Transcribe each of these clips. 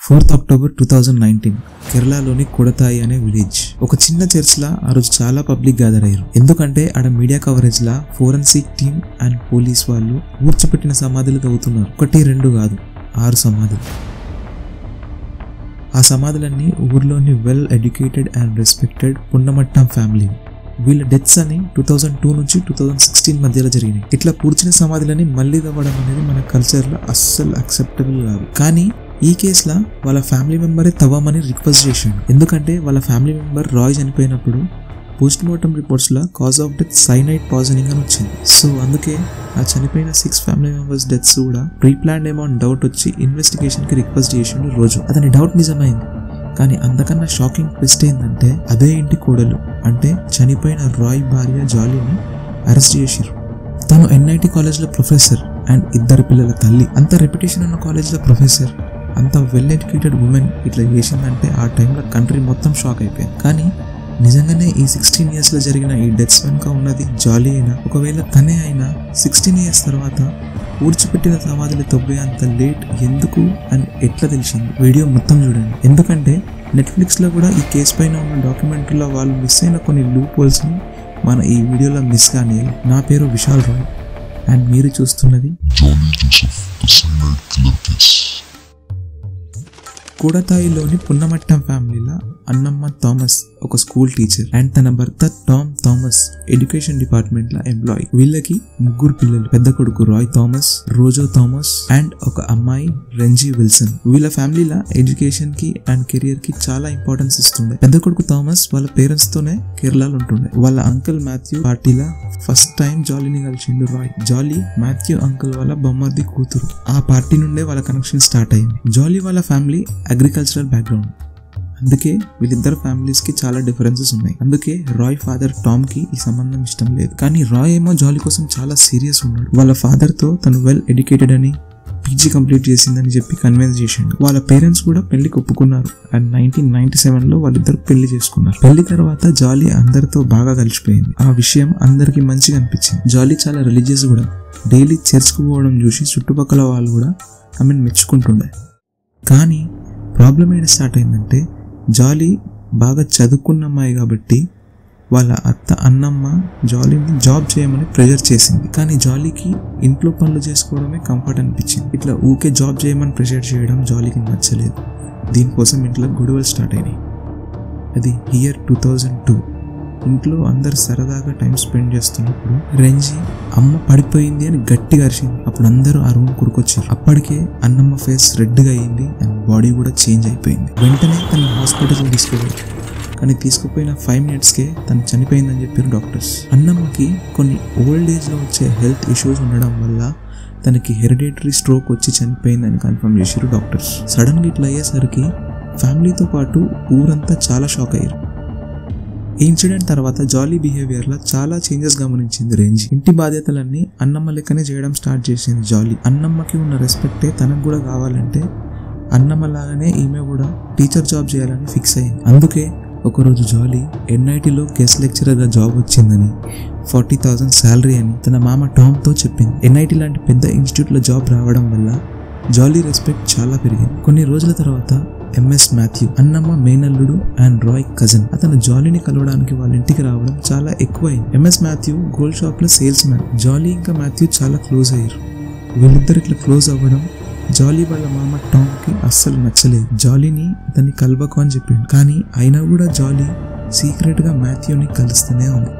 4th October 2019 కేరళలోని కొడతాయి అనే village. ఒక చిన్న చర్చ్లా ఆ రోజు చాలా పబ్లిక్ గ్యాదర్ అయ్యారు. ఎందుకంటే ఆడ media coverage law forensic team and police వాళ్ళు ఊడ్చిపెట్టిన సమాధులు తవ్వుతున్నారు. 1-2 కాదు, 6 సమాధులు. ఆ సమాధులన్నీ ఊర్లోని well educated and respected Ponnamattam family. వీళ్ళ డెత్స్ అని 2002 నుంచి 2016 మధ్యలో జరిగినాయి. ఇట్లా పూడ్చిన సమాధులని మళ్ళీ తవ్వడం అనేది మన కల్చర్లో అస్సలు అక్సెప్టబుల్ కాదు. కానీ ఈ కేసులో వాళ్ళ ఫ్యామిలీ మెంబరే తవ్వమని రిక్వెస్ట్ చేసిండు. ఎందుకంటే వాళ్ళ ఫ్యామిలీ మెంబర్ రాయ్ చనిపోయినప్పుడు పోస్ట్ మార్టం రిపోర్ట్స్ లో cause of death cyanide poisoning అని వచ్చింది. సో అందుకే ఆ చనిపోయిన 6 ఫ్యామిలీ మెంబర్స్ డెత్స్ కూడా ప్రీ ప్లాన్డ్ ఏమో అని డౌట్ వచ్చి ఇన్వెస్టిగేషన్ కి రిక్వెస్ట్ చేసిండు రోజు. అతని డౌట్ నిజమైంది. కానీ అంతకన్నా షాకింగ్ ట్విస్ట్ ఏంటంటే అదే ఇంటి కోడలు అంటే చనిపోయిన రాయ్ భార్య జాలీని అరెస్ట్ చేసిరు. తను NIT కాలేజ్లో ప్రొఫెసర్ అండ్ 2 పిల్లల తల్లి. అంత రెప్యుటేషన్ ఉన్న కాలేజ్లో ప్రొఫెసర్, అంత వెల్ ఎడ్యుకేటెడ్ ఉమెన్ ఇట్లా చేసిందంటే ఆ టైంలో కంట్రీ మొత్తం షాక్ అయిపోయింది. కానీ నిజంగానే ఈ 16 ఇయర్స్లో జరిగిన ఈ డెత్స్ వెనుక ఉన్నది జాలీ అయినా, ఒకవేళ తనే అయినా 16 ఇయర్స్ తర్వాత ఊడ్చిపెట్టిన సమాధులు తవ్వే అంత లేట్ ఎందుకు అని ఎట్లా తెలిసింది? వీడియో మొత్తం చూడండి. ఎందుకంటే నెట్ఫ్లిక్స్లో కూడా ఈ కేసు పైన ఉన్న డాక్యుమెంటరీలో వాళ్ళు మిస్ అయిన కొన్ని లూప్ హోల్స్ని మన ఈ వీడియోలో మిస్ కానీ. నా పేరు విశాల్ రాయ్ అండ్ మీరు చూస్తున్నది కొడతాయిలోని పున్నమట్టం ఫ్యామిలీలో అన్నమ్మ థామస్ ఒక స్కూల్ టీచర్ అండ్ తన భర్త టామ్ థామస్ ఎడ్యుకేషన్ డిపార్ట్మెంట్ లో ఎంప్లాయీ. వీళ్ళకి 3 పిల్లలు. పెద్ద కొడుకు రాయ్ థామస్, రోజో థామస్ అండ్ ఒక అమ్మాయి రెంజీ విల్సన్. వీళ్ళ ఫ్యామిలీలో ఎడ్యుకేషన్ కి అండ్ కెరియర్ కి చాలా ఇంపార్టెన్స్ ఇస్తుండే. పెద్ద కొడుకు థామస్ వాళ్ళ పేరెంట్స్ తోనే కేరళలో ఉంటుండే. వాళ్ళ అంకుల్ మాథ్యూ పార్టీలో ఫస్ట్ టైం జాలీని కలిసిండు రాయ్. జాలీ మాథ్యూ అంకుల్ వాళ్ళ బొమ్మర్ది కూతురు. ఆ పార్టీ నుండే వాళ్ళ కనెక్షన్ స్టార్ట్ అయింది. జాలీ వాళ్ళ ఫ్యామిలీ అగ్రికల్చరల్ బ్యాక్గ్రౌండ్. అందుకే వీళ్ళిద్దరు ఫ్యామిలీస్ కి చాలా డిఫరెన్సెస్ ఉన్నాయి. అందుకే రాయ్ ఫాదర్ టామ్ కి ఈ సంబంధం ఇష్టం లేదు. కానీ రాయ్ ఏమో జాలీ కోసం చాలా సీరియస్ ఉన్నాడు. వాళ్ళ ఫాదర్ తో తను వెల్ ఎడ్యుకేటెడ్ అని, PG కంప్లీట్ చేసిందని చెప్పి కన్విన్స్ చేసిండు. వాళ్ళ పేరెంట్స్ కూడా పెళ్లికి ఒప్పుకున్నారు అండ్ 1997లో వాళ్ళిద్దరు పెళ్లి చేసుకున్నారు. పెళ్లి తర్వాత జాలీ అందరితో బాగా కలిసిపోయింది. ఆ విషయం అందరికి మంచిగా అనిపించింది. జాలీ చాలా రిలీజియస్ కూడా. డైలీ చర్చ్కి పోవడం చూసి చుట్టుపక్కల వాళ్ళు కూడా ఆమెను మెచ్చుకుంటుండే. కానీ ప్రాబ్లం ఏంటి స్టార్ట్ అయిందంటే జాలీ బాగా చదువుకున్న అమ్మాయి కాబట్టి వాళ్ళ అత్త అన్నమ్మ జాలీని జాబ్ చేయమని ప్రెజర్ చేసింది. కానీ జాలీకి ఇంట్లో పనులు చేసుకోవడమే కంఫర్ట్ అనిపించింది. ఇట్లా ఊకే జాబ్ చేయమని ప్రెషర్ చేయడం జాలీకి నచ్చలేదు. దీనికోసం ఇంట్లో గొడవలు స్టార్ట్ అయినాయి. అది ఇయర్ 2002. ఇంట్లో అందరు సరదాగా టైం స్పెండ్ చేస్తున్నప్పుడు రెంజీ అమ్మ పడిపోయింది అని గట్టిగా అరిచింది. అప్పుడు అందరూ ఆ రూమ్ కురుకొచ్చారు. అప్పటికే అన్నమ్మ ఫేస్ రెడ్గా అయింది అండ్ బాడీ కూడా చేంజ్ అయిపోయింది. వెంటనే తను హాస్పిటల్కి తీసుకెళ్ళారు. కానీ తీసుకుపోయిన 5 minutesకే తను చనిపోయిందని చెప్పారు డాక్టర్స్. అన్నమ్మకి కొన్ని ఓల్డ్ ఏజ్లో వచ్చే హెల్త్ ఇష్యూస్ ఉండడం వల్ల తనకి హెరిడిటరీ స్ట్రోక్ వచ్చి చనిపోయిందని కన్ఫర్మ్ చేశారు డాక్టర్స్. సడన్గా ఇట్లా అయ్యేసరికి ఫ్యామిలీతో పాటు ఊరంతా చాలా షాక్ అయ్యారు. ఈ ఇన్సిడెంట్ తర్వాత జాలీ బిహేవియర్లో చాలా చేంజెస్ గమనించింది రెంజీ. ఇంటి బాధ్యతలన్నీ అన్నమ్మ లెక్కనే చేయడం స్టార్ట్ చేసింది జాలీ. అన్నమ్మకి ఉన్న రెస్పెక్టే తనకు కూడా కావాలంటే అన్నమ్మ లాగానే ఈమె కూడా టీచర్ జాబ్ చేయాలని ఫిక్స్ అయింది. అందుకే ఒకరోజు జాలీ NITలో గెస్ట్ లెక్చరర్గా జాబ్ వచ్చిందని, 40,000 శాలరీ అని తన మామ టామ్తో చెప్పింది. NIT లాంటి పెద్ద ఇన్స్టిట్యూట్లో జాబ్ రావడం వల్ల జాలీ రెస్పెక్ట్ చాలా పెరిగింది. కొన్ని రోజుల తర్వాత MS మాథ్యూ, అన్నమ్మ మేనల్లుడు అండ్ రాయ్ కజిన్, అతను జాలీని కలవడానికి వాళ్ళ ఇంటికి రావడం చాలా ఎక్కువైంది. MS మాథ్యూ గోల్డ్ షాప్లో సేల్స్ మ్యాన్. జాలీ ఇంకా మాథ్యూ చాలా క్లోజ్ అయ్యారు. వీళ్ళిద్దరు ఇట్లా క్లోజ్ అవ్వడం జాలీ వాళ్ళ మామ టామ్కి అస్సలు నచ్చలేదు. జాలీని అతన్ని కలవకు అని చెప్పిండు. కానీ అయినా కూడా జాలీ సీక్రెట్గా మాథ్యూని కలుస్తూనే ఉంది.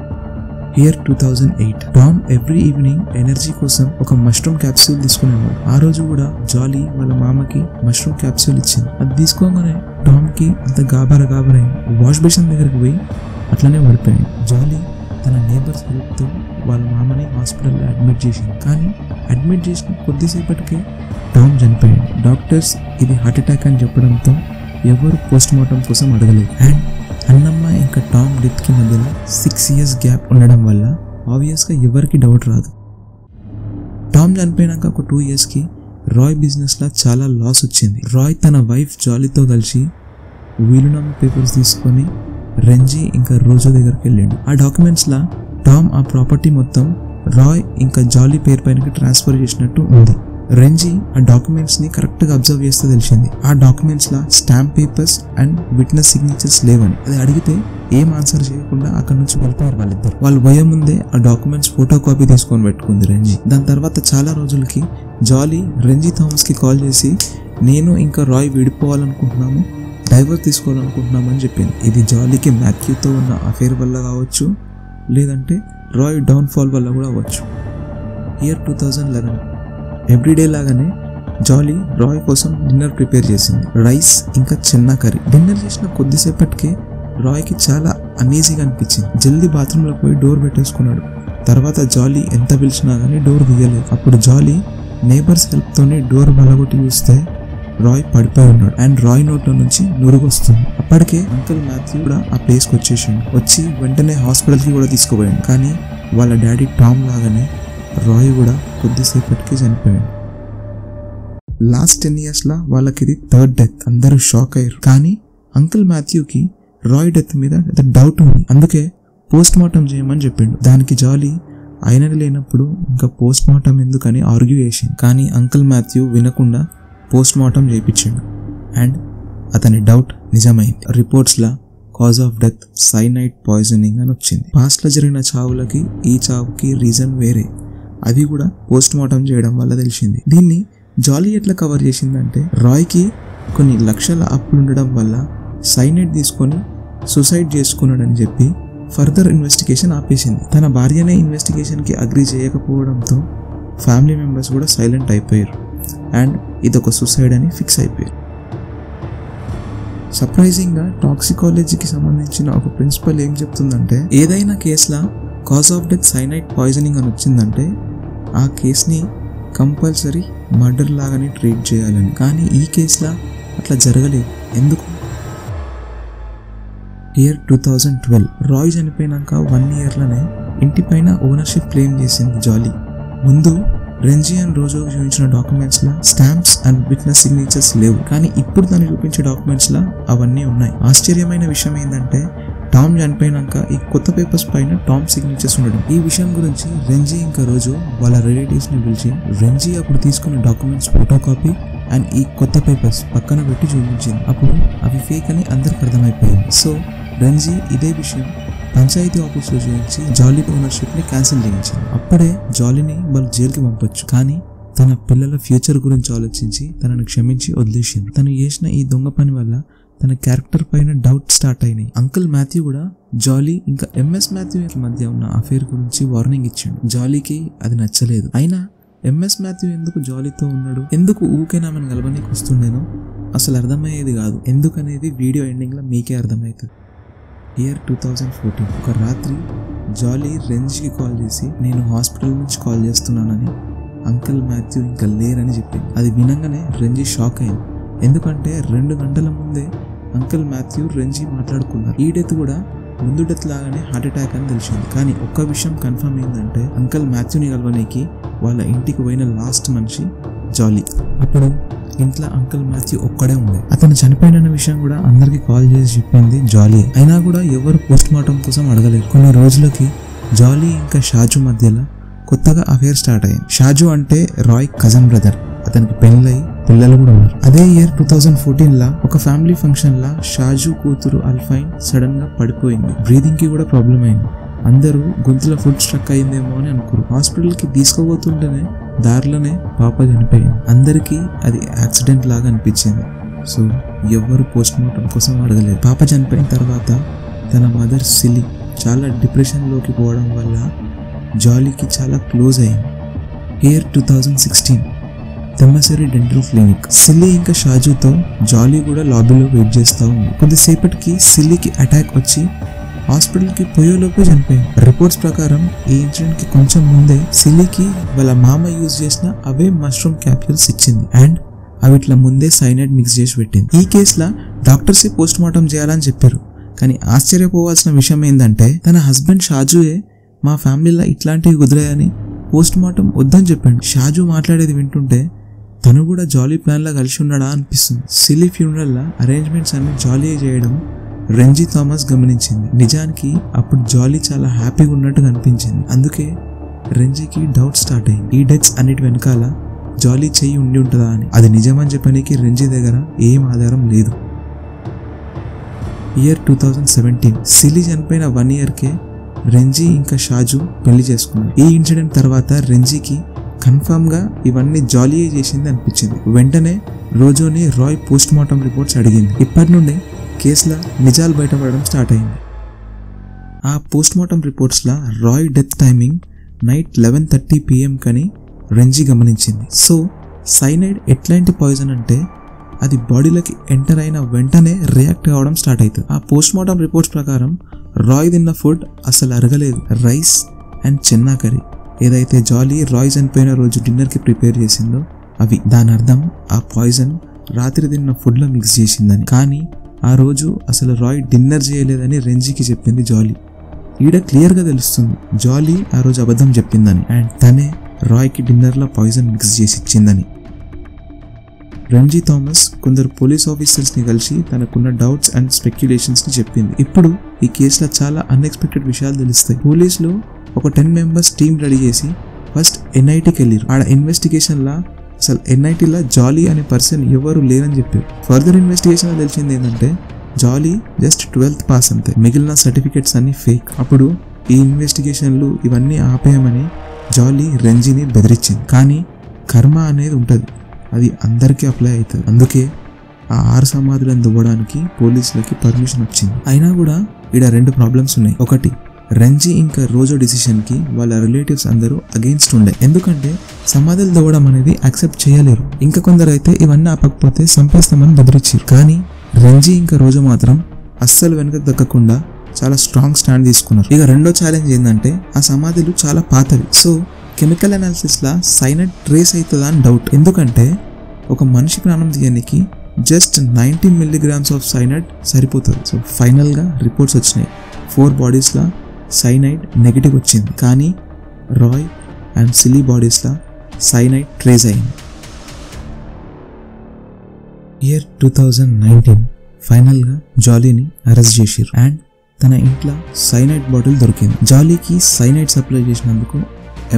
Year 2008. Tom every evening energy కోసం ఒక మష్రూమ్ క్యాప్సూల్ తీసుకునేవాడు. ఆ రోజు కూడా జాలీ వాళ్ళ మామకి మష్రూమ్ క్యాప్సూల్ ఇచ్చింది. అది తీసుకోగానే టామ్కి అంత గాబరైంది. వాష్ బేసిన్ దగ్గరికి పోయి అట్లనే పడిపోయాడు. జాలీ తన నేబర్స్ హెల్ప్తో వాళ్ళ మామని హాస్పిటల్లో అడ్మిట్ చేసింది. కానీ అడ్మిట్ చేసిన కొద్దిసేపటికే టామ్ చనిపోయాడు. డాక్టర్స్ ఇది హార్ట్ అటాక్ అని చెప్పడంతో ఎవరు పోస్ట్ మార్టం కోసం అడగలేదు. అండ్ అన్నమ్మ ఇంకా టామ్ డెత్కి మధ్యలో 6 years గ్యాప్ ఉండడం వల్ల ఆబ్వియస్గా ఎవరికి డౌట్ రాదు. టామ్ చనిపోయినాక ఒక 2 yearsకి రాయ్ బిజినెస్లో చాలా లాస్ వచ్చింది. రాయ్ తన వైఫ్ జాలీతో కలిసి వీలునామా పేపర్స్ తీసుకొని రెంజీ ఇంకా రోజో దగ్గరికి వెళ్ళాడు. ఆ డాక్యుమెంట్స్లో టామ్ ఆ ప్రాపర్టీ మొత్తం రాయ్ ఇంకా జాలీ పేరు పైనకి ట్రాన్స్ఫర్ చేసినట్టు ఉంది. రెంజీ ఆ డాక్యుమెంట్స్ ని కరెక్ట్ గా అబ్జర్వ్ చేస్తే తెలిసింది ఆ documents law stamp papers and witness signatures లేవని. అది అడిగితే ఏం ఆన్సర్ చేయకుండా అక్కడ నుంచి వెళ్ళిపోయారు వాళ్ళిద్దరు. వాళ్ళు పోయే ముందే ఆ డాక్యుమెంట్స్ ఫోటో కాపీ తీసుకొని పెట్టుకుంది రెంజీ. దాని తర్వాత చాలా రోజులకి జాలీ రెంజీ థామస్ కి కాల్ చేసి నేను ఇంకా రాయ్ విడిపోవాలనుకుంటున్నాము, డైవర్స్ తీసుకోవాలనుకుంటున్నాము అని చెప్పింది. ఇది జాలీకి మాథ్యూతో ఉన్న అఫేర్ వల్ల కావచ్చు, లేదంటే రాయ్ డౌన్ఫాల్ వల్ల కూడా అవ్వచ్చు. ఇయర్ 2011 ఎవ్రీడే లాగానే జాలీ రాయ్ కోసం డిన్నర్ ప్రిపేర్ చేసింది. రైస్ ఇంకా చెన్నా కర్రీ. డిన్నర్ చేసిన కొద్దిసేపటికే రాయ్కి చాలా అనీజీగా అనిపించింది. జల్దీ బాత్రూంలో పోయి డోర్ పెట్టేసుకున్నాడు. తర్వాత జాలీ ఎంత పిలిచినా కానీ డోర్ తీయలేదు. అప్పుడు జాలీ నేబర్స్ హెల్ప్ తోని డోర్ బలగొట్టి చూస్తే రాయ్ పడిపోయి ఉన్నాడు అండ్ రాయ్ నోట్లో నుంచి నురుగు వస్తుంది. అప్పటికే అంకుల్ మాథ్యూ కూడా ఆ ప్లేస్కి వచ్చి వెంటనే హాస్పిటల్కి కూడా తీసుకుపోయాడు. కానీ వాళ్ళ డాడీ టామ్ లాగానే రాయ్ కూడా కొద్దిసేపటికి చనిపోయాడు. లాస్ట్ 10 years లా వాళ్ళకి ఇది 3rd డెత్. అందరూ షాక్ అయ్యారు. కానీ అంకుల్ మాథ్యూకి రాయ్ డెత్ మీద డౌట్ ఉంది. అందుకే పోస్ట్ మార్టం చేయమని చెప్పిండు. దానికి జాలీ అయినది లేనప్పుడు ఇంకా పోస్ట్ మార్టం ఎందుకని ఆర్గ్యూ చేసింది. కానీ అంకుల్ మాథ్యూ వినకుండా పోస్ట్ మార్టం చేయించిండు అండ్ అతని డౌట్ నిజమైంది. రిపోర్ట్స్లా cause of death cyanide poisoning అని వచ్చింది. పాస్ట్లో జరిగిన చావులకి ఈ చావుకి రీజన్ వేరే. అది కూడా పోస్ట్ మార్టం చేయడం వల్ల తెలిసింది. దీన్ని జాలీ ఎట్లా కవర్ చేసిందంటే రాయ్కి కొన్ని లక్షల అప్పులు ఉండడం వల్ల సైనైడ్ తీసుకొని సూసైడ్ చేసుకున్నాడని చెప్పి ఫర్దర్ ఇన్వెస్టిగేషన్ ఆపేసింది. తన భార్యనే ఇన్వెస్టిగేషన్కి అగ్రీ చేయకపోవడంతో ఫ్యామిలీ మెంబర్స్ కూడా సైలెంట్ అయిపోయారు అండ్ ఇదొక సూసైడ్ అని ఫిక్స్ అయిపోయారు. సర్ప్రైజింగ్గా టాక్సికాలజీకి సంబంధించిన ఒక ప్రిన్సిపల్ ఏం చెప్తుందంటే ఏదైనా కేసులా cause of death cyanide poisoning అని వచ్చిందంటే ఆ కేసుని కంపల్సరీ మర్డర్ లాగానే ట్రీట్ చేయాలని. కానీ ఈ కేసులా అట్లా జరగలేదు. ఎందుకు? ఇయర్ 2012 రాయ్ చనిపోయినాక 1 yearలోనే ఇంటిపైన ఓనర్షిప్ క్లెయిమ్ చేసింది జాలీ. ముందు రెంజీ అండ్ రోజో చూపించిన documents law stamps and witness signatures లేవు. కానీ ఇప్పుడు తను చూపించే డాక్యుమెంట్స్ లా అవన్నీ ఉన్నాయి. ఆశ్చర్యమైన విషయం ఏంటంటే టామ్ చనిపోయినాక ఈ కొత్త పేపర్స్ పైన టామ్ సిగ్నేచర్స్ ఉండడం. ఈ విషయం గురించి రెంజీ ఇంకా రోజో వాళ్ళ రిలేటివ్స్ ని పిలిచి రెంజీ అప్పుడు తీసుకున్న డాక్యుమెంట్స్ ఫోటో కాపీ అండ్ ఈ కొత్త పేపర్స్ పక్కన పెట్టి చూపించింది. అప్పుడు అవి ఫేక్ అని అందరికి అర్థమైపోయింది. సో రెంజీ ఇదే విషయం పంచాయతీ ఆఫీస్లో చేయించి జాలీ ఓనర్షిప్ని క్యాన్సిల్ చేయించింది. అప్పుడే జాలీని వాళ్ళు జైలుకి పంపొచ్చు. కానీ తన పిల్లల ఫ్యూచర్ గురించి ఆలోచించి తనని క్షమించి వదిలేసింది. తను చేసిన ఈ దొంగ పని వల్ల తన క్యారెక్టర్ పైన డౌట్ స్టార్ట్ అయినాయి. అంకుల్ మాథ్యూ కూడా జాలీ ఇంకా ఎంఎస్ మాథ్యూ మధ్య ఉన్న అఫేర్ గురించి వార్నింగ్ ఇచ్చాడు. జాలీకి అది నచ్చలేదు. అయినా ఎంఎస్ మాథ్యూ ఎందుకు జాలీతో ఉన్నాడు, ఎందుకు ఊకేనా ఆమెను కలవనీకి వస్తుండేనో అసలు అర్థమయ్యేది కాదు. ఎందుకనేది వీడియో ఎండింగ్లో మీకే అర్థమవుతుంది. ఇయర్ 2014 ఒక రాత్రి జాలీ రెంజీకి కాల్ చేసి నేను హాస్పిటల్ నుంచి కాల్ చేస్తున్నానని అంకుల్ మాథ్యూ ఇంకా లేరని చెప్పింది. అది వినంగానే రెంజీ షాక్ అయింది. ఎందుకంటే 2 గంటల ముందే అంకుల్ మాథ్యూ రెంజీ మాట్లాడుకున్నారు. ఈ డెత్ కూడా ముందు డెత్ లాగానే హార్ట్ అటాక్ అని తెలిసింది. కానీ ఒక్క విషయం కన్ఫర్మ్ ఏంటంటే అంకుల్ మాథ్యూని కలవడానికి వాళ్ళ ఇంటికి పోయిన లాస్ట్ మనిషి జాలీ. అప్పుడు ఇంట్లో అంకుల్ మాథ్యూ ఒక్కడే ఉండే. అతను చనిపోయిన విషయం కూడా అందరికి కాల్ చేసి చెప్పింది జాలీ. అయినా కూడా ఎవరు పోస్ట్ మార్టం కోసం అడగలేదు. కొన్ని రోజులకి జాలీ ఇంకా షాజు మధ్యలో కొత్తగా అఫేర్ స్టార్ట్ అయ్యింది. షాజు అంటే రాయ్ కజన్ బ్రదర్. అతనికి పెళ్ళై పిల్లలు కూడా ఉన్నారు. అదే ఇయర్ 2014 ఒక ఫ్యామిలీ ఫంక్షన్ లా షాజు కూతురు అల్ఫైన్ సడన్ గా పడిపోయింది. బ్రీదింగ్ కి కూడా ప్రాబ్లం అయింది. అందరూ గొంతులో ఫుడ్ స్ట్రక్ అయిందేమో అని అనుకున్నారు. హాస్పిటల్కి తీసుకోబోతుంటేనే దారిలోనే పాప చనిపోయింది. అందరికీ అది యాక్సిడెంట్ లాగా అనిపించింది. సో ఎవరు పోస్ట్ మార్టం కోసం అడగలేదు. పాప చనిపోయిన తర్వాత తన మదర్ సిలి చాలా డిప్రెషన్లోకి పోవడం వల్ల జాలీకి చాలా క్లోజ్ అయింది. ఇయర్ 2016 తెమ్మసరి డెంటల్ క్లినిక్. సిల్లీ ఇంకా షాజుతో జాలీ కూడా లాబీలో వెయిట్ చేస్తూ ఉంది. కొద్దిసేపటికి సిల్లీకి అటాక్ వచ్చి హాస్పిటల్కి పోయేలోపే చనిపోయింది. రిపోర్ట్స్ ప్రకారం ఈ ఇన్సిడెంట్ కి కొంచెం ముందే సిల్లీకి వాళ్ళ మామ యూజ్ చేసిన అవే మష్రూమ్ క్యాప్సూల్స్ ఇచ్చింది అండ్ అవిట్లా ముందే సైనైడ్ మిక్స్ చేసి పెట్టింది. ఈ కేసులో డాక్టర్స్ పోస్ట్ మార్టం చేయాలని చెప్పారు. కానీ ఆశ్చర్యపోవాల్సిన విషయం ఏంటంటే తన హస్బెండ్ షాజుయే మా ఫ్యామిలీలో ఇట్లాంటివి కుదిరాయని పోస్ట్ మార్టం వద్దని చెప్పాడు. షాజు మాట్లాడేది వింటుంటే తను కూడా జాలీ ప్లాన్ లా కలిసి ఉన్నాడా అనిపిస్తుంది. సిల్లీ ఫ్యూనరల్ లా అరేంజ్మెంట్స్ అన్ని జాలీ చేయడం రెంజీ థామస్ గమనించింది. నిజానికి అప్పుడు జాలీ చాలా హ్యాపీగా ఉన్నట్టు కనిపించింది. అందుకే రెంజీకి డౌట్ స్టార్ట్ అయింది. ఈ డెత్స్ అన్నిటి వెనకాల జాలీ చెయ్యి ఉండి ఉంటుందా అని. అది నిజమని చెప్పడానికి రెంజీ దగ్గర ఏం ఆధారం లేదు. ఇయర్ 2017 సిలీ చనిపోయిన 1 yearకే రెంజీ ఇంకా షాజు పెళ్లి చేసుకున్నారు. ఈ ఇన్సిడెంట్ తర్వాత రెంజీకి కన్ఫర్మ్ గా ఇవన్నీ జాలీయే చేసింది అనిపించింది. వెంటనే రోజోని రాయ్ పోస్ట్ మార్టం రిపోర్ట్స్ అడిగింది. ఇప్పటి నుండి కేసులో నిజాలు బయటపడడం స్టార్ట్ అయింది. ఆ పోస్ట్ మార్టం రిపోర్ట్స్ లా Roy death timing night 11:30 PM కని రెంజీ గమనించింది. సో సైనైడ్ ఎట్లాంటి పాయిజన్ అంటే అది బాడీలోకి ఎంటర్ అయిన వెంటనే రియాక్ట్ కావడం స్టార్ట్ అవుతుంది. ఆ పోస్ట్ మార్టం రిపోర్ట్స్ ప్రకారం రాయ్ తిన్న ఫుడ్ అసలు అరగలేదు. రైస్ అండ్ చెన్నా కర్రీ ఏదైతే జాలీ రాయ్ చనిపోయిన రోజు డిన్నర్కి ప్రిపేర్ చేసిందో అవి. దాని అర్థం ఆ పాయిజన్ రాత్రి తిన్న ఫుడ్లో మిక్స్ చేసిందని. కానీ ఆ రోజు అసలు రాయ్ డిన్నర్ చేయలేదని రెంజీకి చెప్పింది జాలీ. ఈడ క్లియర్గా తెలుస్తుంది జాలీ ఆ రోజు అబద్ధం చెప్పిందని అండ్ తనే రాయ్కి డిన్నర్లో పాయిజన్ మిక్స్ చేసి ఇచ్చిందని. రెంజీ థామస్ కొందరు పోలీస్ ఆఫీసర్స్ని కలిసి తనకున్న డౌట్స్ అండ్ స్పెక్యులేషన్స్ని చెప్పింది. ఇప్పుడు ఈ కేసులో చాలా అన్ఎక్స్పెక్టెడ్ విషయాలు తెలుస్తాయి. పోలీసులు ఒక 10 members టీమ్ రెడీ చేసి ఫస్ట్ NITకి వెళ్ళారు. ఆడ ఇన్వెస్టిగేషన్లా అసలు NITలో జాలీ అనే పర్సన్ ఎవరు లేరని చెప్పారు. ఫర్దర్ ఇన్వెస్టిగేషన్లో తెలిసింది ఏంటంటే జాలీ జస్ట్ 12th పాస్ అంతే, మిగిలిన సర్టిఫికెట్స్ అన్ని ఫేక్. అప్పుడు ఈ ఇన్వెస్టిగేషన్లు ఇవన్నీ ఆపేయమని జాలీ రెంజీని బెదిరించింది. కానీ కర్మ అనేది ఉంటుంది, అది అందరికీ అప్లై అవుతుంది. అందుకే ఆ 6 సమాధులను దువ్వడానికి పోలీసులకి పర్మిషన్ వచ్చింది. అయినా కూడా ఈడ 2 ప్రాబ్లమ్స్ ఉన్నాయి. ఒకటి, రెంజీ ఇంకా రోజో డిసిషన్ కి వాళ్ళ రిలేటివ్స్ అందరూ అగెయిన్స్ట్ ఉండే, ఎందుకంటే సమాధులు దువ్వడం అనేది యాక్సెప్ట్ చేయలేరు. ఇంకా కొందరు అయితే ఇవన్నీ ఆపకపోతే చంపేస్తామని బెదిరించారు. కానీ రెంజీ ఇంకా రోజో మాత్రం అస్సలు వెనక దక్కకుండా చాలా స్ట్రాంగ్ స్టాండ్ తీసుకున్నారు. ఇక రెండో ఛాలెంజ్ ఏంటంటే ఆ సమాధులు చాలా పాతవి. సో కెమికల్ అనాలిసిస్ లా సైనైడ్ ట్రేస్ అవుతుందా అని డౌట్. ఎందుకంటే ఒక మనిషి ప్రాణం తీయడానికి జస్ట్ 90 milligrams ఆఫ్ సైనైడ్ సరిపోతుంది. సో ఫైనల్ గా రిపోర్ట్స్ వచ్చినాయి. 4 bodies లా సైనైడ్ నెగిటివ్ వచ్చింది. కానీ రాయ్ అండ్ సిలీ బాడీస్ లా సైనైడ్ ట్రేస్ అయింది. ఇయర్ 2019 ఫైనల్ గా జాలీని అరెస్ట్ చేశారు అండ్ తన ఇంట్లో సైనైడ్ బాటిల్ దొరికింది. జాలీకి సైనైడ్ సప్లై చేసినందుకు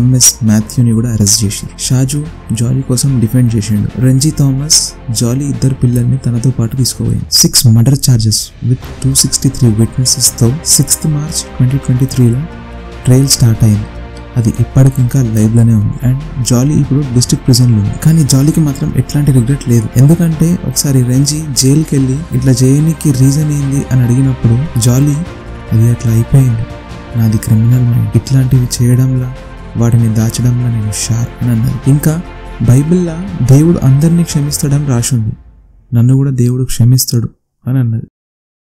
MS మాథ్యూని కూడా అరెస్ట్ చేశారు. షాజు జాలీ కోసం డిఫెండ్ చేసిండు. రెంజీ థామస్ జాలీ 2 పిల్లల్ని తనతో పాటు తీసుకుపోయింది. 6 మర్డర్ ఛార్జెస్ విత్ 263 విట్నెసెస్ తో 6th March 2023లో ట్రయల్ స్టార్ట్ అయింది. అది ఇప్పటికింకా లైవ్ లోనే ఉంది అండ్ జాలీ ఇప్పుడు డిస్ట్రిక్ట్ ప్రిజన్ లో ఉంది. కానీ జాలీకి మాత్రం ఎట్లాంటి రిగ్రెట్ లేదు. ఎందుకంటే ఒకసారి రెంజీ జైలుకి వెళ్ళి ఇట్లా చేయడానికి రీజన్ ఏంది అని అడిగినప్పుడు జాలీ అది అట్లా అయిపోయింది, నాది క్రిమినల్ మైండ్, ఇట్లాంటివి చేయడంలా వాటిని దాచడంలో నేను షార్ప్ అని అన్నది. ఇంకా బైబిల్లా దేవుడు అందరినీ క్షమిస్తాడని రాసింది, నన్ను కూడా దేవుడు క్షమిస్తాడు అని అన్నది.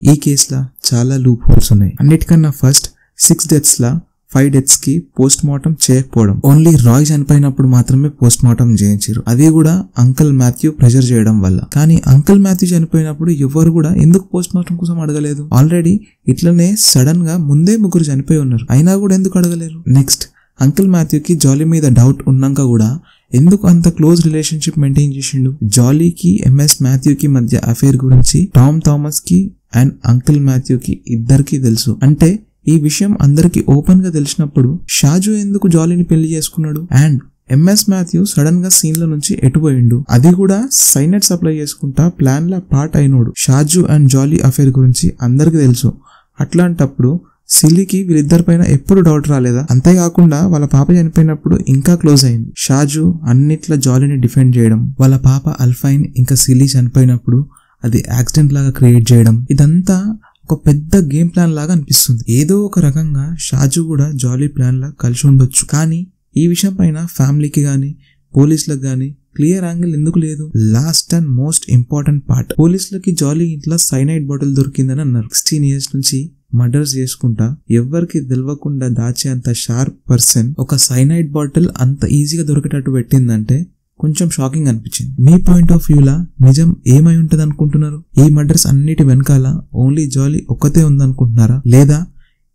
ఈ కేసులో చాలా లూప్ హోల్స్ ఉన్నాయి. అన్నిటికన్నా ఫస్ట్ 6 deaths లా 5 deaths కి పోస్ట్ మార్టం చేయకపోవడం. ఓన్లీ రాయ్ చనిపోయినప్పుడు మాత్రమే పోస్ట్ మార్టం చేయించారు, అది కూడా అంకల్ మాథ్యూ ప్రెషర్ చేయడం వల్ల. కానీ అంకల్ మాథ్యూ చనిపోయినప్పుడు ఎవరు కూడా ఎందుకు పోస్ట్ మార్టం కోసం అడగలేదు? ఆల్రెడీ ఇట్లనే సడన్ గా ముందే 3 చనిపోయి ఉన్నారు, అయినా కూడా ఎందుకు అడగలేరు? నెక్స్ట్, అంకుల్ మాథ్యూకి జాలీ మీద డౌట్ ఉన్నాక కూడా ఎందుకు అంత క్లోజ్ రిలేషన్షిప్ మెయింటైన్ చేసిండు? జాలీకి MS మాథ్యూకి మధ్య అఫేర్ గురించి టామ్ థామస్ కి అండ్ అంకుల్ మాథ్యూకి ఇద్దరికి తెలుసు. అంటే ఈ విషయం అందరికి ఓపెన్ గా తెలిసినప్పుడు షాజు ఎందుకు జాలీని పెళ్లి చేసుకున్నాడు? అండ్ MS మాథ్యూ సడన్ గా సీన్ లో నుంచి ఎటుపోయిండు, అది కూడా సైనైడ్ సప్లై చేసుకుంటా ప్లాన్ లా పార్ట్ అయినోడు. షాజు అండ్ జాలీ అఫేర్ గురించి అందరికి తెలుసు. అట్లాంటప్పుడు సిలీకి వీళ్ళిద్దరి పైన ఎప్పుడు డౌట్ రాలేదా? అంతేకాకుండా వాళ్ళ పాప చనిపోయినప్పుడు ఇంకా క్లోజ్ అయింది. షాజు అన్నిట్లా జాలీని డిఫెండ్ చేయడం, వాళ్ళ పాప అల్ఫైన్ ఇంకా సిలీ చనిపోయినప్పుడు అది యాక్సిడెంట్ లాగా క్రియేట్ చేయడం, ఇదంతా ఒక పెద్ద గేమ్ ప్లాన్ లాగా అనిపిస్తుంది. ఏదో ఒక రకంగా షాజు కూడా జాలీ ప్లాన్ లా కలిసి ఉండొచ్చు. కానీ ఈ విషయం పైన ఫ్యామిలీకి గానీ పోలీసులకు గానీ క్లియర్ యాంగిల్ ఎందుకు లేదు? Last and most important part, పోలీసులకి జాలీ ఇంట్లో సైనైడ్ బాటిల్ దొరికిందని అన్నారు. 16 years నుంచి మర్డర్స్ చేసుకుంటా ఎవరికి తెలియకుండా దాచే అంత షార్ప్ పర్సన్ ఒక సైనైడ్ బాటిల్ అంత ఈజీగా దొరికేటట్టు పెట్టిందంటే కొంచెం షాకింగ్ అనిపించింది. మీ పాయింట్ ఆఫ్ వ్యూలా నిజం ఏమై ఉంటది అనుకుంటున్నారు? ఈ మర్డర్స్ అన్నిటి వెనకాల ఓన్లీ జాలీ ఒక్కతే ఉందనుకుంటున్నారా? లేదా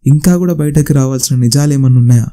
ఇంకా కూడా బయటకి రావాల్సిన నిజాలు ఏమన్నా ఉన్నాయా?